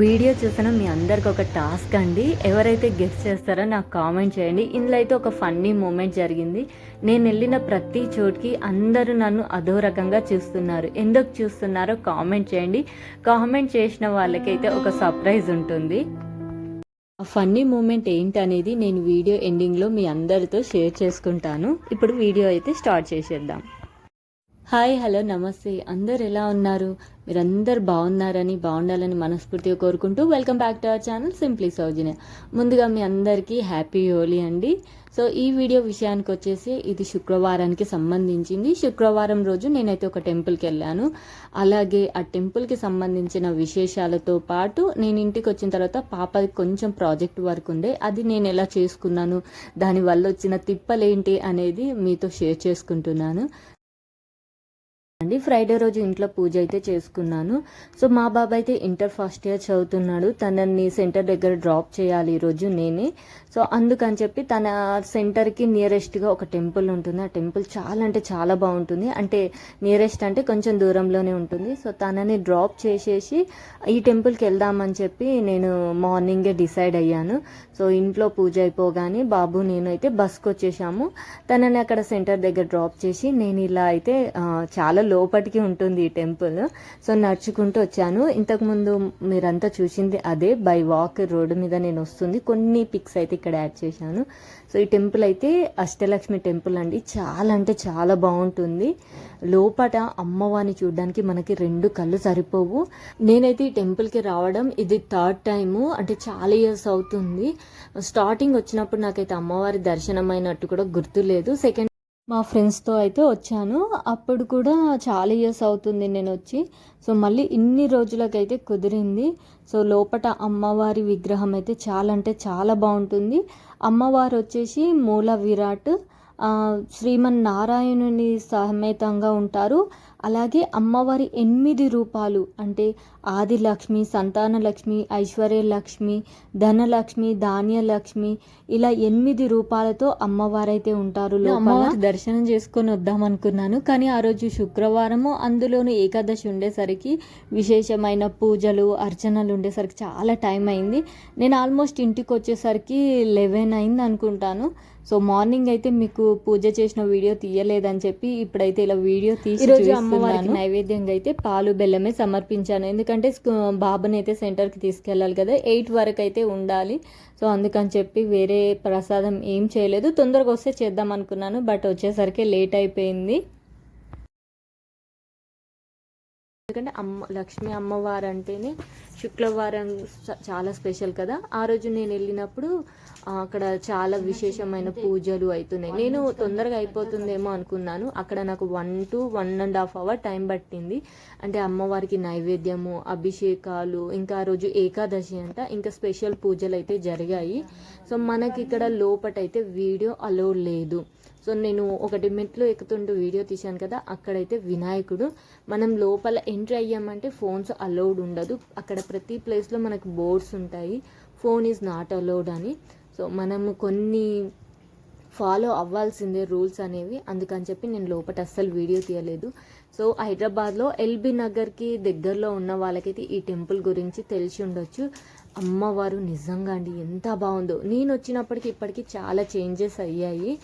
Video చూసిన మీ అందరికి ఒక టాస్క్ అండి. ఎవరైతే గెస్ట్ చేస్తారో నాకు కామెంట్ చేయండి. ఇందులో అయితే ఒక ఫన్నీ మూమెంట్ జరిగింది. నేను వెళ్ళిన ప్రతి చోటుకి అందరూ నన్ను అదో రకంగా చూస్తున్నారు. ఎందుకు చూస్తున్నారో కామెంట్ చేయండి. కామెంట్ చేసిన వాళ్ళకైతే ఒక సర్ప్రైజ్ ఉంటుంది. ఆ ఫన్నీ మూమెంట్ ఏంటనేది నేను వీడియో ఎండింగ్లో మీ అందరితో షేర్ చేసుకుంటాను. ఇప్పుడు వీడియో అయితే స్టార్ట్ చేసేద్దాం. హాయ్, హలో, నమస్తే. అందరు ఎలా ఉన్నారు? మీరందరు బాగుండాలని మనస్ఫూర్తిగా కోరుకుంటూ welcome back to our channel Simply Soujanya. ముందుగా మీ అందరికీ హ్యాపీ హోలీ అండి. సో ఈ వీడియో విషయానికి వచ్చేసి ఇది శుక్రవారానికి సంబంధించింది. శుక్రవారం రోజు నేనైతే ఒక టెంపుల్కి వెళ్ళాను. అలాగే ఆ టెంపుల్కి సంబంధించిన విశేషాలతో పాటు నేను ఇంటికి వచ్చిన తర్వాత పాపకి కొంచెం ప్రాజెక్ట్ వర్క్ ఉండే, అది నేను ఎలా చేసుకున్నాను, దానివల్ల వచ్చిన తిప్పలేంటి అనేది మీతో షేర్ చేసుకుంటున్నాను అండి. ఫ్రైడే రోజు ఇంట్లో పూజ అయితే చేసుకున్నాను. సో మా బాబాయ్ అయితే ఇంటర్ ఫస్ట్ ఇయర్ చదువుతున్నాడు. తనని సెంటర్ దగ్గర డ్రాప్ చేయాలి ఈరోజు నేనే. సో అందుకని చెప్పి తన సెంటర్కి నియరెస్ట్గా ఒక టెంపుల్ ఉంటుంది. ఆ టెంపుల్ చాలా అంటే చాలా బాగుంటుంది. అంటే నియరెస్ట్ అంటే కొంచెం దూరంలోనే ఉంటుంది. సో తనని డ్రాప్ చేసేసి ఈ టెంపుల్కి వెళ్దామని చెప్పి నేను మార్నింగే డిసైడ్ అయ్యాను. సో ఇంట్లో పూజ అయిపోగానే బాబు నేను అయితే బస్కి వచ్చేసాము. తనని అక్కడ సెంటర్ దగ్గర డ్రాప్ చేసి నేను ఇలా అయితే చాలా లోపటికి ఉంటుంది ఈ టెంపుల్. సో నడుచుకుంటూ వచ్చాను. ఇంతకుముందు మీరంతా చూసింది అదే, బై వాక్ రోడ్డు మీద నేను వస్తుంది. కొన్ని పిక్స్ అయితే ఇక్కడ యాడ్ చేశాను. సో ఈ టెంపుల్ అయితే అష్టలక్ష్మి టెంపుల్ అండి. చాలా అంటే చాలా బాగుంటుంది. లోపల అమ్మవారిని చూడడానికి మనకి 2 కళ్ళు సరిపోవు. నేనైతే ఈ టెంపుల్కి రావడం ఇది 3rd టైము, అంటే చాలా ఇయర్స్ అవుతుంది. స్టార్టింగ్ వచ్చినప్పుడు నాకైతే అమ్మవారి దర్శనం అయినట్టు కూడా గుర్తులేదు. సెకండ్ మా ఫ్రెండ్స్తో అయితే వచ్చాను. అప్పుడు కూడా చాలా ఇయర్స్ అవుతుంది నేను వచ్చి. సో మళ్ళీ ఇన్ని రోజులకైతే కుదిరింది. సో లోపల అమ్మవారి విగ్రహం అయితే చాలా అంటే చాలా బాగుంటుంది. అమ్మవారు వచ్చేసి మూల విరాట్ శ్రీమన్నారాయణుని సమేతంగా ఉంటారు. అలాగే అమ్మవారి 8 రూపాలు అంటే ఆదిలక్ష్మి, సంతానలక్ష్మి, ఐశ్వర్యలక్ష్మి, ధనలక్ష్మి, ధాన్యలక్ష్మి, ఇలా 8 రూపాలతో అమ్మవారైతే ఉంటారు. అమ్మవారి దర్శనం చేసుకొని వద్దాం అనుకున్నాను, కానీ ఆ రోజు శుక్రవారము, అందులోనూ ఏకాదశి ఉండేసరికి విశేషమైన పూజలు అర్చనలు ఉండేసరికి చాలా టైం అయింది. నేను ఆల్మోస్ట్ ఇంటికి వచ్చేసరికి 11 అయింది అనుకుంటాను. సో మార్నింగ్ అయితే మీకు పూజ చేసిన వీడియో తీయలేదని చెప్పి ఇప్పుడైతే ఇలా వీడియో తీసి ఈరోజు అమ్మవారికి నైవేద్యంగా అయితే పాలు బెల్లమే సమర్పించాను. ఎందుకంటే బాబుని అయితే సెంటర్కి తీసుకెళ్ళాలి కదా, 8 వరకు అయితే ఉండాలి. సో అందుకని చెప్పి వేరే ప్రసాదం ఏం చేయలేదు. తొందరగా వస్తే చేద్దాం అనుకున్నాను, బట్ వచ్చేసరికి లేట్ అయిపోయింది. ఎందుకంటే లక్ష్మీ అమ్మవారు అంటేనే శుక్రవారం చాలా స్పెషల్ కదా. ఆ రోజు నేను వెళ్ళినప్పుడు అక్కడ చాలా విశేషమైన పూజలు అవుతున్నాయి. నేను తొందరగా అయిపోతుందేమో అనుకున్నాను. అక్కడ నాకు 1 to 1.5 hours టైం పట్టింది. అంటే అమ్మవారికి నైవేద్యము, అభిషేకాలు, ఇంకా ఆ రోజు ఏకాదశి అంట, ఇంకా స్పెషల్ పూజలు అయితే జరిగాయి. సో మనకి ఇక్కడ లోపటైతే వీడియో అలో లేదు. సో నేను ఒకటి మెట్లు ఎక్కుతుంటూ వీడియో తీశాను కదా, అక్కడైతే వినాయకుడు. మనం లోపల ఎంట్రీ అయ్యామంటే ఫోన్స్ అలౌడ్ ఉండదు. అక్కడ ప్రతి ప్లేస్లో మనకు బోర్డ్స్ ఉంటాయి, ఫోన్ ఈజ్ నాట్ అలౌడ్ అని. సో మనము కొన్ని ఫాలో అవ్వాల్సిందే రూల్స్ అనేవి. అందుకని చెప్పి నేను లోపల అస్సలు వీడియో తీయలేదు. సో హైదరాబాద్లో ఎల్బీ నగర్కి దగ్గరలో ఉన్న వాళ్ళకైతే ఈ టెంపుల్ గురించి తెలిసి ఉండొచ్చు. అమ్మవారు నిజంగా అండి ఎంత బాగుందో. నేను వచ్చినప్పటికి ఇప్పటికీ చాలా చేంజెస్ అయ్యాయి.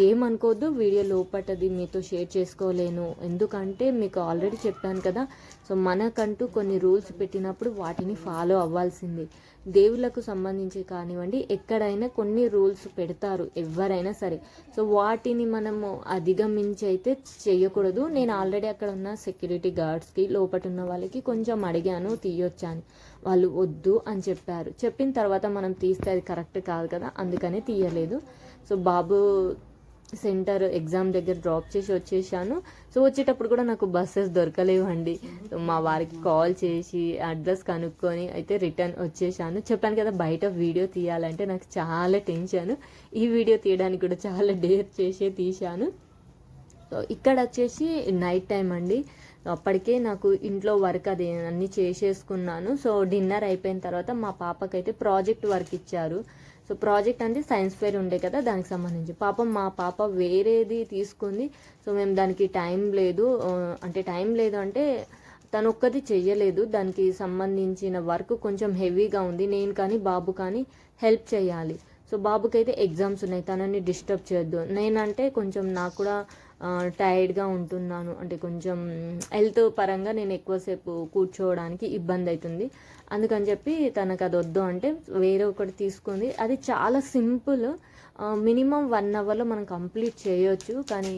ఏమనుకోవద్దు, వీడియో లోపటది మీతో షేర్ చేసుకోలేను. ఎందుకంటే మీకు ఆల్రెడీ చెప్పాను కదా. సో మనకంటూ కొన్ని రూల్స్ పెట్టినప్పుడు వాటిని ఫాలో అవ్వాల్సింది. దేవుళ్ళకు సంబంధించి కానివ్వండి, ఎక్కడైనా కొన్ని రూల్స్ పెడతారు ఎవరైనా సరే. సో వాటిని మనము అధిగమించి అయితే చేయకూడదు. నేను ఆల్రెడీ అక్కడ ఉన్న సెక్యూరిటీ గార్డ్స్కి, లోపల ఉన్న వాళ్ళకి కొంచెం అడిగాను తీయొచ్చా అని. వాళ్ళు వద్దు అని చెప్పారు. చెప్పిన తర్వాత మనం తీస్తే అది కరెక్ట్ కాదు కదా, అందుకనే తీయలేదు. సో బాబు సెంటర్ ఎగ్జామ్ దగ్గర డ్రాప్ చేసి వచ్చేసాను. సో వచ్చేటప్పుడు కూడా నాకు బస్సెస్ దొరకలేవండి. సో మా వారికి కాల్ చేసి అడ్రస్ కనుక్కొని అయితే రిటర్న్ వచ్చేసాను. చెప్పాను కదా, బయట వీడియో తీయాలంటే నాకు చాలా టెన్షన్. ఈ వీడియో తీయడానికి కూడా చాలా డేర్ చేసే తీశాను. సో ఇక్కడ వచ్చేసి నైట్ టైం అండి. అప్పటికే నాకు ఇంట్లో వర్క్ అది అన్నీ చేసేసుకున్నాను. సో డిన్నర్ అయిపోయిన తర్వాత మా పాపకైతే ప్రాజెక్ట్ వర్క్ ఇచ్చారు. సో ప్రాజెక్ట్ అంటే సైన్స్ ఫేర్ ఉండే కదా, దానికి సంబంధించి పాపం మా పాప వేరేది తీసుకుంది. సో మేము దానికి టైం లేదు అంటే తను ఒక్కటి చెయ్యలేదు, దానికి సంబంధించిన వర్క్ కొంచెం హెవీగా ఉంది. నేను కానీ బాబు కానీ హెల్ప్ చేయాలి. సో బాబుకైతే ఎగ్జామ్స్ ఉన్నాయి, తనని డిస్టర్బ్ చేయొద్దు. నేనంటే కొంచెం నాకు కూడా టైర్డ్గా ఉంటున్నాను, అంటే కొంచెం హెల్త్ పరంగా నేను ఎక్కువసేపు కూర్చోవడానికి ఇబ్బంది అవుతుంది. అందుకని చెప్పి తనకు అది వద్దు అంటే వేరే ఒకటి తీసుకుంది. అది చాలా సింపుల్, మినిమం 1 అవర్లో మనం కంప్లీట్ చేయొచ్చు. కానీ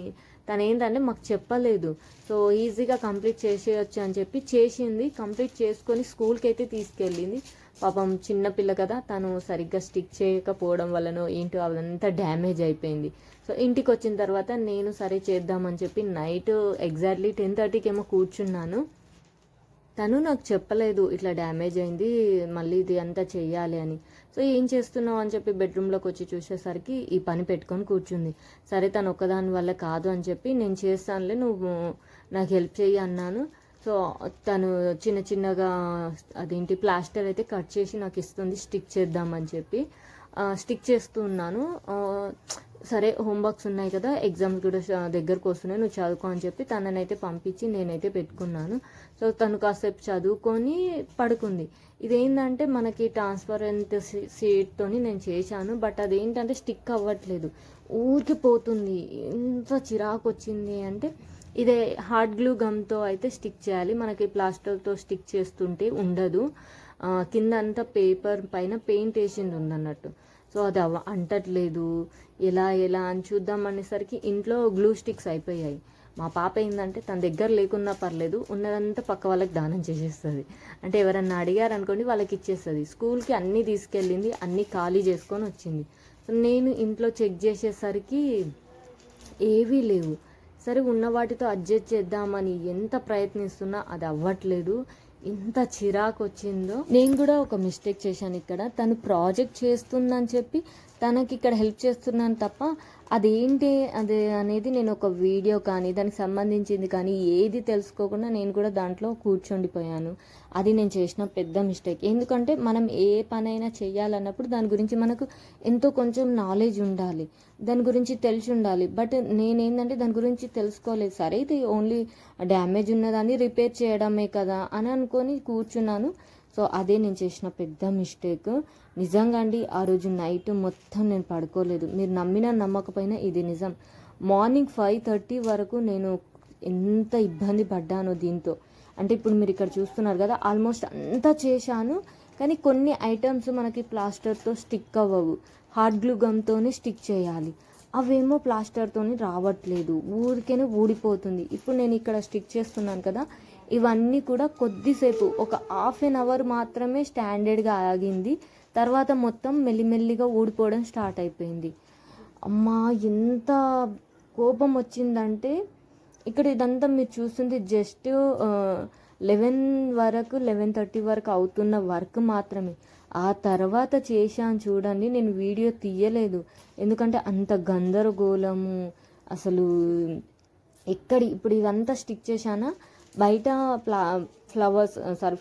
తను ఏంటంటే మాకు చెప్పలేదు, సో ఈజీగా కంప్లీట్ చేసేయచ్చు అని చెప్పి చేసింది. కంప్లీట్ చేసుకొని స్కూల్కి అయితే తీసుకెళ్ళింది. పాపం చిన్నపిల్ల కదా, తను సరిగ్గా స్టిక్ చేయకపోవడం వల్లనో ఏంటో అదంతా డ్యామేజ్ అయిపోయింది. సో ఇంటికి వచ్చిన తర్వాత నేను సరే చేద్దామని చెప్పి నైట్ ఎగ్జాక్ట్లీ 10:30కి ఏమో కూర్చున్నాను. తను నాకు చెప్పలేదు ఇట్లా డ్యామేజ్ అయింది, మళ్ళీ ఇది అంతా చెయ్యాలి అని. సో ఏం చేస్తున్నావు అని చెప్పి బెడ్రూమ్లోకి వచ్చి చూసేసరికి ఈ పని పెట్టుకొని కూర్చుంది. సరే తను ఒక్కదాని వల్ల కాదు అని చెప్పి నేను చేస్తానులే, నువ్వు నాకు హెల్ప్ చెయ్యి అన్నాను. సో తను చిన్న చిన్నగా అదేంటి ప్లాస్టర్ అయితే కట్ చేసి నాకు ఇస్తుంది స్టిక్ చేద్దామని చెప్పి. స్టిక్ చేస్తూ ఉన్నాను. సరే హోంవర్క్స్ ఉన్నాయి కదా, ఎగ్జామ్స్ కూడా దగ్గరకు వస్తున్నాయి, నువ్వు చదువుకో అని చెప్పి తననైతే పంపించి నేనైతే పెట్టుకున్నాను. సో తను కాసేపు చదువుకొని పడుకుంది. ఇదేంటంటే మనకి ట్రాన్స్పరెంట్ షీట్తోని నేను చేశాను, బట్ అదేంటంటే స్టిక్ అవ్వట్లేదు, ఊరికి పోతుంది. ఎంత చిరాకు వచ్చింది అంటే, ఇదే హార్డ్ గ్లూ గమ్తో అయితే స్టిక్ చేయాలి, మనకి ప్లాస్టర్తో స్టిక్ చేస్తుంటే ఉండదు. కింద అంతా పేపర్ పైన పెయింట్ వేసింది ఉందన్నట్టు. సో అది అంటట్లేదు, ఎలా అని చూద్దాం అనేసరికి ఇంట్లో గ్లూ స్టిక్స్ అయిపోయాయి. మా పాప ఏంటంటే తన దగ్గర లేకున్నా పర్లేదు, ఉన్నదంతా పక్క వాళ్ళకి దానం చేసేస్తుంది. అంటే ఎవరన్నా అడిగారు అనుకోండి వాళ్ళకి ఇచ్చేస్తుంది. స్కూల్కి అన్నీ తీసుకెళ్ళింది, అన్నీ ఖాళీ చేసుకొని వచ్చింది. సో నేను ఇంట్లో చెక్ చేసేసరికి ఏవీ లేవు. సరే ఉన్న వాటితో అడ్జస్ట్ చేద్దామని ఎంత ప్రయత్నిస్తున్నా అది అవ్వట్లేదు. ఎంత చిరాకు వచ్చిందో. నేను కూడా ఒక మిస్టేక్ చేశాను ఇక్కడ. తను ప్రాజెక్ట్ చేస్తుందని చెప్పి తనకి ఇక్కడ హెల్ప్ చేస్తున్నాను తప్ప అదేంటి అదే అనేది నేను ఒక వీడియో కానీ దానికి సంబంధించింది కానీ ఏది తెలుసుకోకుండా నేను కూడా దాంట్లో కూర్చొండిపోయాను. అది నేను చేసిన పెద్ద మిస్టేక్. ఎందుకంటే మనం ఏ పనైనా చేయాలన్నప్పుడు దాని గురించి మనకు ఎంతో కొంచెం నాలెడ్జ్ ఉండాలి, దాని గురించి తెలిసి ఉండాలి. బట్ నేనేంటంటే దాని గురించి తెలుసుకోలేదు. సరే ఇది ఓన్లీ డ్యామేజ్ ఉన్నదాన్ని రిపేర్ చేయడమే కదా అని అనుకొని కూర్చున్నాను. సో అదే నేను చేసిన పెద్ద మిస్టేక్. నిజంగా అండి ఆ రోజు నైట్ మొత్తం నేను పడుకోలేదు. మీరు నమ్మినా నమ్మకపోయినా ఇది నిజం. మార్నింగ్ 5:30 వరకు నేను ఎంత ఇబ్బంది పడ్డానో దీంతో. అంటే ఇప్పుడు మీరు ఇక్కడ చూస్తున్నారు కదా, ఆల్మోస్ట్ అంతా చేశాను, కానీ కొన్ని ఐటమ్స్ మనకి ప్లాస్టర్తో స్టిక్ అవ్వవు, హార్డ్ గ్లూ గమ్తోనే స్టిక్ చేయాలి. అవేమో ప్లాస్టర్తోని రావట్లేదు, ఊరికేనే ఊడిపోతుంది. ఇప్పుడు నేను ఇక్కడ స్టిక్ చేస్తున్నాను కదా, ఇవన్నీ కూడా కొద్దిసేపు ఒక 1/2 అవర్ మాత్రమే స్టాండర్డ్గా ఆగింది. తర్వాత మొత్తం మెల్లిమెల్లిగా ఊడిపోవడం స్టార్ట్ అయిపోయింది. అమ్మా ఎంత కోపం వచ్చిందంటే, ఇక్కడ ఇదంతా మీరు చూస్తుంది జస్ట్ 11:30 వరకు అవుతున్న వర్క్ మాత్రమే. ఆ తర్వాత చేశాను చూడండి, నేను వీడియో తీయలేదు ఎందుకంటే అంత గందరగోళము. అసలు ఇప్పుడు ఇదంతా స్టిక్ చేశానా, బయట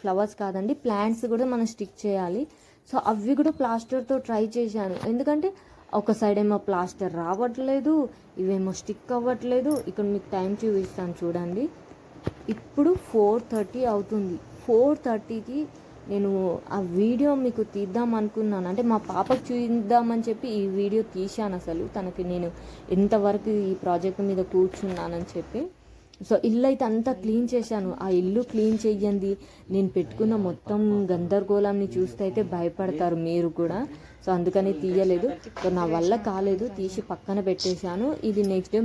ఫ్లవర్స్ కాదండి, ప్లాంట్స్ కూడా మనం స్టిక్ చేయాలి. సో అవి కూడా ప్లాస్టర్తో ట్రై చేశాను, ఎందుకంటే ఒక సైడ్ ఏమో ప్లాస్టర్ రావట్లేదు, ఇవేమో స్టిక్ అవ్వట్లేదు. ఇక్కడ మీకు టైం చూపిస్తాను చూడండి. ఇప్పుడు 4:30 అవుతుంది. 4:30కి నేను ఆ వీడియో మీకు తీద్దాం అనుకున్నాను, అంటే మా పాపకు చూద్దామని చెప్పి ఈ వీడియో తీశాను. అసలు తనకి నేను ఎంతవరకు ఈ ప్రాజెక్ట్ మీద కూర్చున్నానని చెప్పి. సో ఇల్లు అయితే అంతా క్లీన్ చేశాను. ఆ ఇల్లు క్లీన్ చెయ్యండి, నేను పెట్టుకున్న మొత్తం గందరగోళాన్ని చూస్తే అయితే భయపడతారు మీరు కూడా. సో అందుకని తీయలేదు. సో నా వల్ల కాలేదు, తీసి పక్కన పెట్టేశాను. ఇది నెక్స్ట్ డే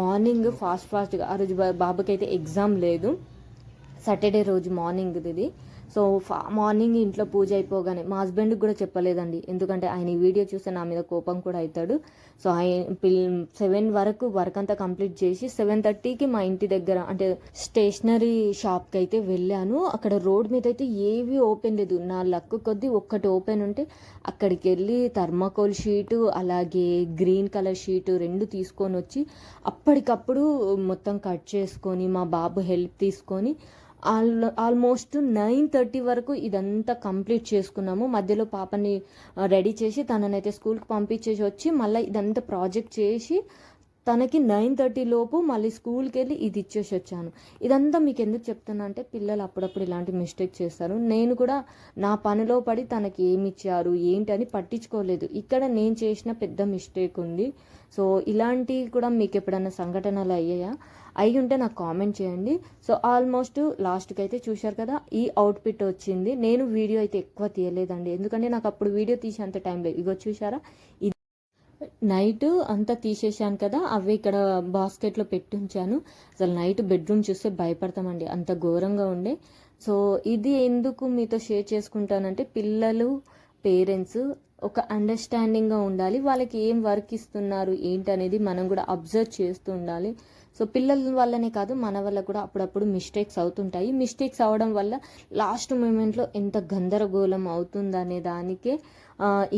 మార్నింగ్ ఫాస్ట్గా, ఆ రోజు బాబుకి అయితే ఎగ్జామ్ లేదు, సాటర్డే రోజు మార్నింగ్ ఇది. సో మార్నింగ్ ఇంట్లో పూజ అయిపోగానే మా హస్బెండ్కి కూడా చెప్పలేదండి, ఎందుకంటే ఆయన ఈ వీడియో చూస్తే నా మీద కోపం కూడా అవుతాడు. సో 7 వరకు వర్క్ అంతా కంప్లీట్ చేసి 7:30కి మా ఇంటి దగ్గర అంటే స్టేషనరీ షాప్కి అయితే వెళ్ళాను. అక్కడ రోడ్ మీద అయితే ఏవి ఓపెన్ లేదు. నా లక్ కొద్దీ ఒక్కటి ఓపెన్ ఉంటే అక్కడికి వెళ్ళి థర్మాకోల్ షీటు అలాగే గ్రీన్ కలర్ షీటు 2 తీసుకొని వచ్చి అప్పటికప్పుడు మొత్తం కట్ చేసుకొని మా బాబు హెల్ప్ తీసుకొని ఆల్మోస్ట్ 9:30 వరకు ఇదంతా కంప్లీట్ చేసుకున్నాము. మధ్యలో పాపని రెడీ చేసి తననైతే స్కూల్కి పంపించేసి వచ్చి మళ్ళీ ఇదంతా ప్రాజెక్ట్ చేసి తనకి 9:30 లోపు మళ్ళీ స్కూల్కి వెళ్ళి ఇది ఇచ్చేసి వచ్చాను. ఇదంతా మీకు ఎందుకు చెప్తున్నా అంటే పిల్లలు అప్పుడప్పుడు ఇలాంటి మిస్టేక్ చేస్తారు. నేను కూడా నా పనిలో పడి తనకి ఏమి ఇచ్చారు ఏంటి అని పట్టించుకోలేదు. ఇక్కడ నేను చేసిన పెద్ద మిస్టేక్ ఉంది. సో ఇలాంటివి కూడా మీకు ఎప్పుడైనా సంఘటనలు అయ్యాయా? అయి ఉంటే నాకు కామెంట్ చేయండి. సో ఆల్మోస్ట్ లాస్ట్కి అయితే చూశారు కదా, ఈ అవుట్ఫిట్ వచ్చింది. నేను వీడియో అయితే ఎక్కువ తీయలేదండి, ఎందుకంటే నాకు అప్పుడు వీడియో తీసే అంత టైం లేదు. ఇగో చూసారా, నైట్ అంతా తీసేసాను కదా, అవి ఇక్కడ బాస్కెట్లో పెట్టి ఉంచాను. అసలు నైట్ బెడ్రూమ్ చూస్తే భయపడతామండి, అంత ఘోరంగా ఉండే. సో ఇది ఎందుకు మీతో షేర్ చేసుకుంటానంటే పిల్లలు పేరెంట్స్ ఒక అండర్స్టాండింగ్గా ఉండాలి. వాళ్ళకి ఏం వర్క్ ఇస్తున్నారు ఏంటనేది మనం కూడా అబ్జర్వ్ చేస్తూ ఉండాలి. సో పిల్లల వల్లనే కాదు మన వల్ల కూడా అప్పుడప్పుడు మిస్టేక్స్ అవుతుంటాయి. మిస్టేక్స్ అవడం వల్ల లాస్ట్ మూమెంట్లో ఎంత గందరగోళం అవుతుందనే దానికే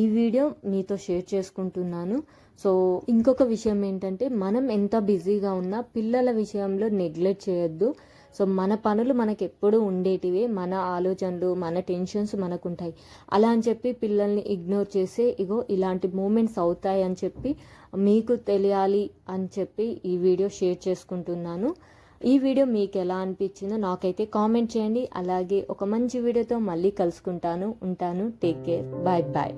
ఈ వీడియో మీతో షేర్ చేసుకుంటున్నాను. సో ఇంకొక విషయం ఏంటంటే మనం ఎంత బిజీగా ఉన్నా పిల్లల విషయంలో నెగ్లెక్ట్ చేయొద్దు. సో మన పనులు మనకు ఎప్పుడూ ఉండేటివే, మన ఆలోచనలు మన టెన్షన్స్ మనకు ఉంటాయి. అలా అని చెప్పి పిల్లల్ని ఇగ్నోర్ చేసే ఇగో ఇలాంటి మూమెంట్స్ అవుతాయి అని చెప్పి మీకు తెలియాలి అని చెప్పి ఈ వీడియో షేర్ చేసుకుంటున్నాను. ఈ వీడియో మీకు ఎలా అనిపించిందో నాకైతే కామెంట్ చేయండి. అలాగే ఒక మంచి వీడియోతో మళ్ళీ కలుసుకుంటాను. ఉంటాను. Take care. Bye bye.